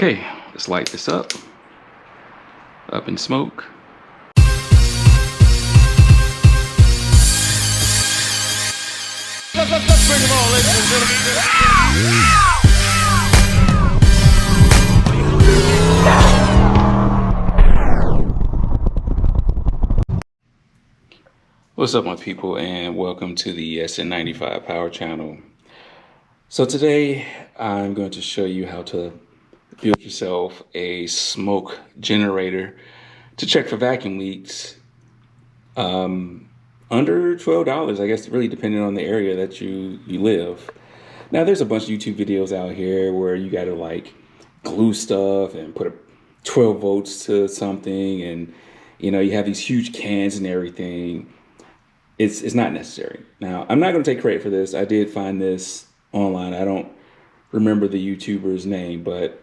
Okay, let's light this up in smoke. Let's bring them all, ladies and gentlemen. What's up, my people, and welcome to the Sn95 Power Channel. So today I'm going to show you how to build yourself a smoke generator to check for vacuum leaks under $12, I guess, really depending on the area that you live. Now, there's a bunch of YouTube videos out here where you got to like glue stuff and put a 12 volts to something, and you know, you have these huge cans and everything. It's not necessary. Now, I'm not going to take credit for this. I did find this online. I don't remember the YouTuber's name, but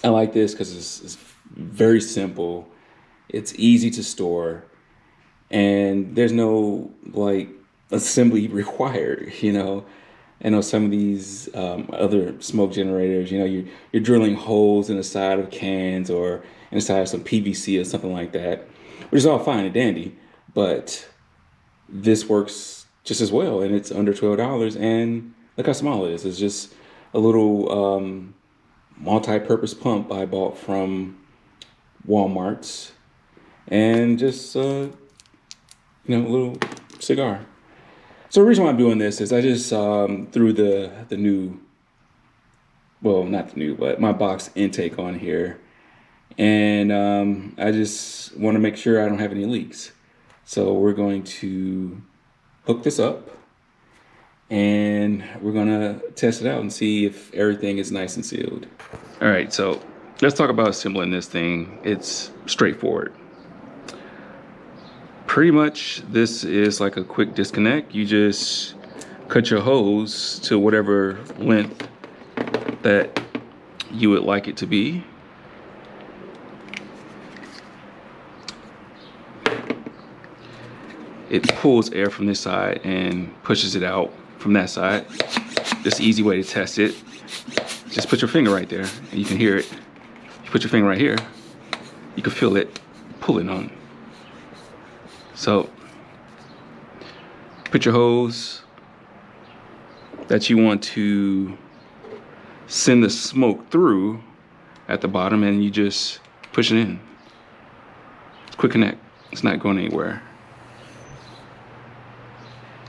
I like this because it's very simple. It's easy to store, and there's no like assembly required. You know, I know some of these other smoke generators, you know, you're drilling holes in the side of cans or inside of some PVC or something like that, which is all fine and dandy, but this works just as well, and it's under $12. And look how small it is. It's just a little multi-purpose pump I bought from Walmart's, and just you know, a little cigar. So the reason why I'm doing this is I just threw the new, well, not the new, but my box intake on here, and I just want to make sure I don't have any leaks. So we're going to hook this up, and we're gonna test it out and see if everything is nice and sealed. All right, so let's talk about assembling this thing. It's straightforward. Pretty much this is like a quick disconnect. You just cut your hose to whatever length that you would like it to be. It pulls air from this side and pushes it out from that side. Just an easy way to test it. Just put your finger right there and you can hear it. You put your finger right here, you can feel it pulling on. So put your hose that you want to send the smoke through at the bottom, and you just push it in. It's a quick connect. It's not going anywhere.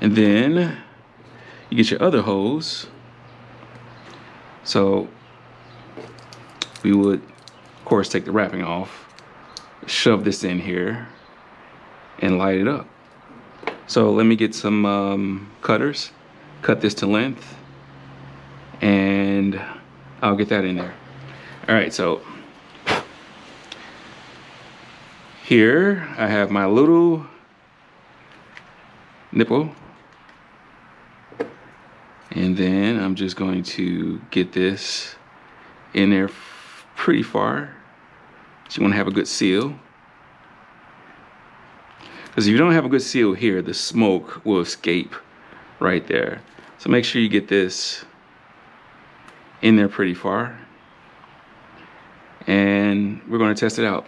And then you get your other hose. So we would, of course, take the wrapping off, shove this in here, and light it up. So let me get some cutters, cut this to length, and I'll get that in there. All right, so here I have my little nipple. And then I'm just going to get this in there pretty far. So you want to have a good seal. Because if you don't have a good seal here, the smoke will escape right there. So make sure you get this in there pretty far. And we're going to test it out.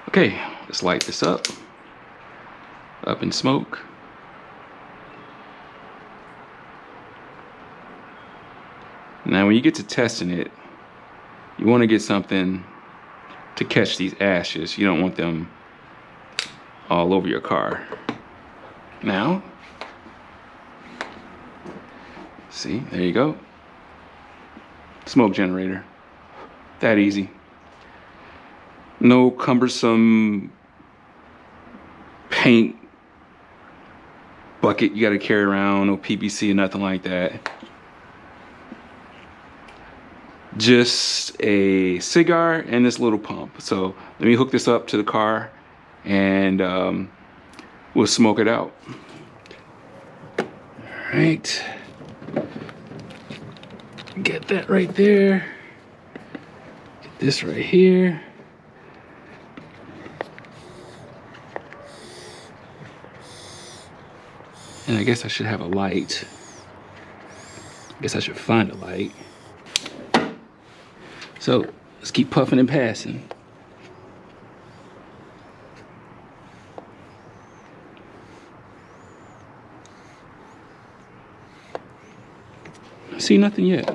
Okay, let's light this up in smoke. Now, when you get to testing it, you want to get something to catch these ashes. You don't want them all over your car. Now, see, there you go. Smoke generator. That easy. No cumbersome paint bucket you got to carry around, no PVC or nothing like that. Just a cigar and this little pump. So let me hook this up to the car, and we'll smoke it out. All right, get that right there. Get this right here. And I guess I should have a light. I guess I should find a light. So Let's keep puffing and passing. See nothing yet.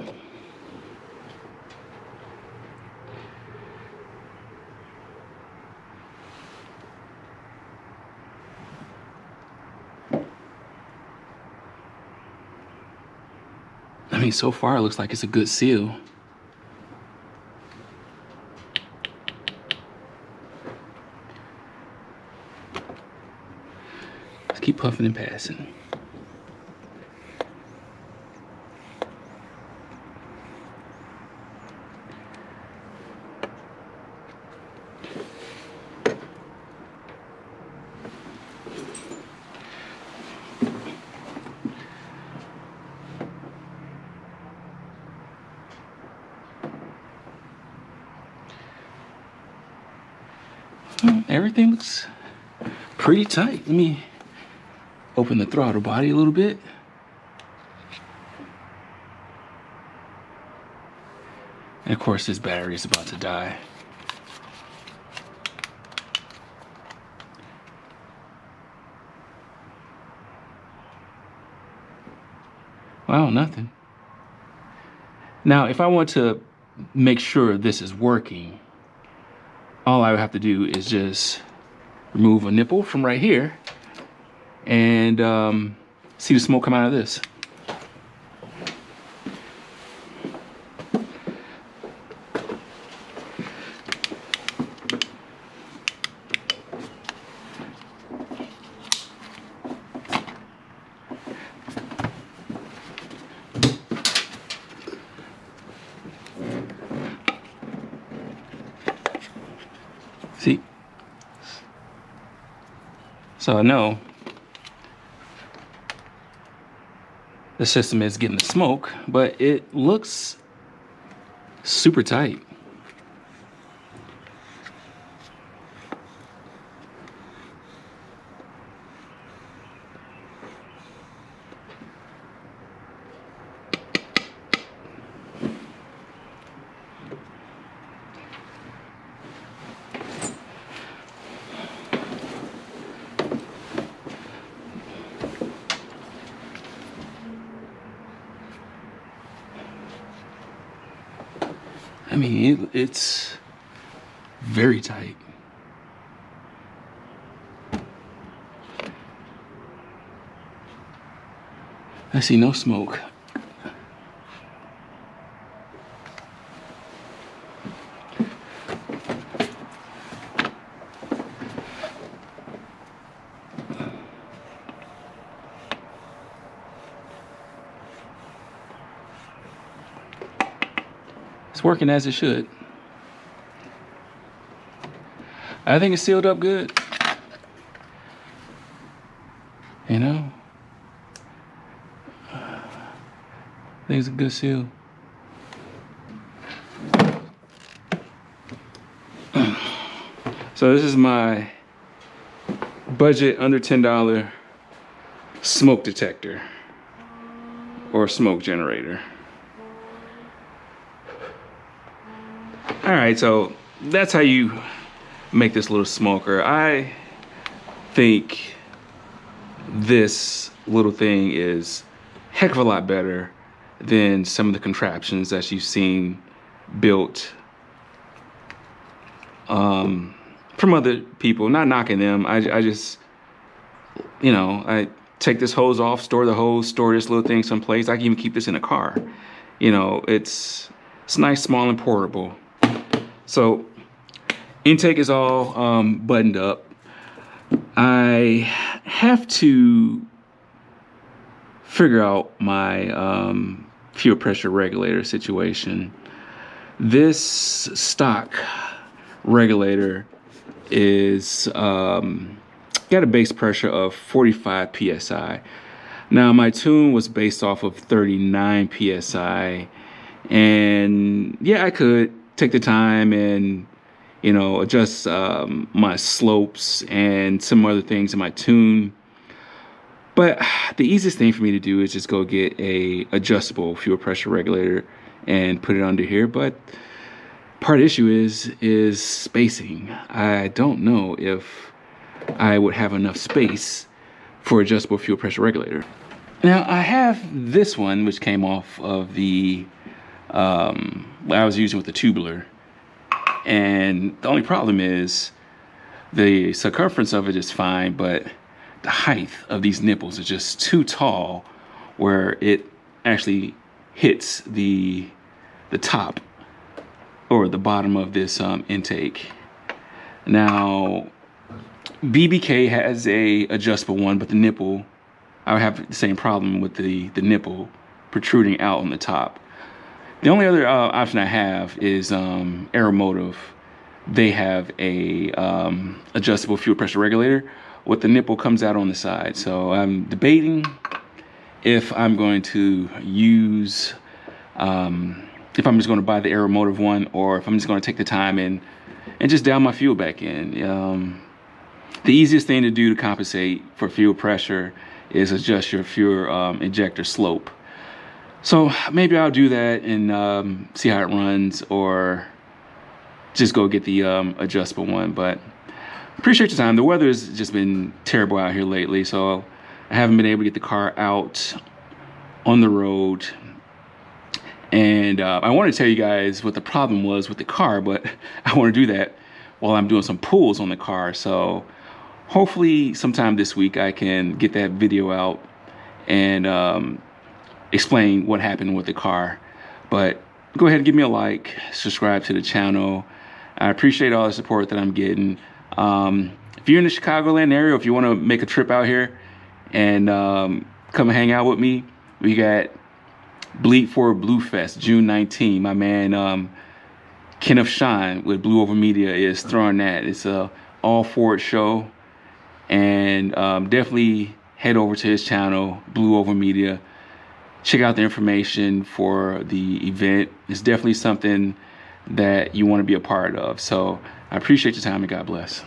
I mean, so far it looks like it's a good seal. Let's keep puffing and passing. Everything looks pretty tight. Let me open the throttle body a little bit. And of course, this battery is about to die. Wow, nothing. Now, if I want to make sure this is working, all I would have to do is just remove a nipple from right here and see the smoke come out of this. See? So I know the system is getting the smoke, but it looks super tight. I mean, it's very tight. I see no smoke. It's working as it should. I think it's sealed up good. You know? I think it's a good seal. So this is my budget under $10 smoke detector or smoke generator. All right, so that's how you make this little smoker. I think this little thing is a heck of a lot better than some of the contraptions that you've seen built from other people. Not knocking them. I just, you know, I take this hose off, store the hose, store this little thing someplace. I can even keep this in a car. You know, it's nice, small, and portable. So intake is all buttoned up. I have to figure out my fuel pressure regulator situation. This stock regulator is got a base pressure of 45 psi. Now my tune was based off of 39 psi, and yeah, I could take the time and, you know, adjust my slopes and some other things in my tune. But the easiest thing for me to do is just go get a adjustable fuel pressure regulator and put it under here. But Part issue is spacing. I don't know if I would have enough space for adjustable fuel pressure regulator. Now I have this one, which came off of the I was using with the tubular, and the only problem is the circumference of it is fine, but the height of these nipples is just too tall, where it actually hits the top or the bottom of this intake. Now BBK has a adjustable one, but the nipple, I would have the same problem with the nipple protruding out on the top. The only other option I have is Aeromotive. They have a adjustable fuel pressure regulator with the nipple comes out on the side. So I'm debating if I'm going to use, if I'm just going to buy the Aeromotive one, or if I'm just going to take the time and just down my fuel back in. The easiest thing to do to compensate for fuel pressure is adjust your fuel injector slope. So maybe I'll do that and see how it runs, or just go get the adjustable one. But appreciate your time. The weather has just been terrible out here lately, so I haven't been able to get the car out on the road. And I want to tell you guys what the problem was with the car, but I want to do that while I'm doing some pulls on the car. So hopefully sometime this week I can get that video out and explain what happened with the car. But go ahead and give me a like, subscribe to the channel. I appreciate all the support that I'm getting. If you're in the Chicagoland area, if you want to make a trip out here and come hang out with me, we got Bleed for Blue Fest, June 19. My man Kenneth Shine with Blue Over Media is throwing that. It's a all Ford show, and definitely head over to his channel, Blue Over Media. Check out the information for the event. It's definitely something that you want to be a part of. So I appreciate your time, and God bless.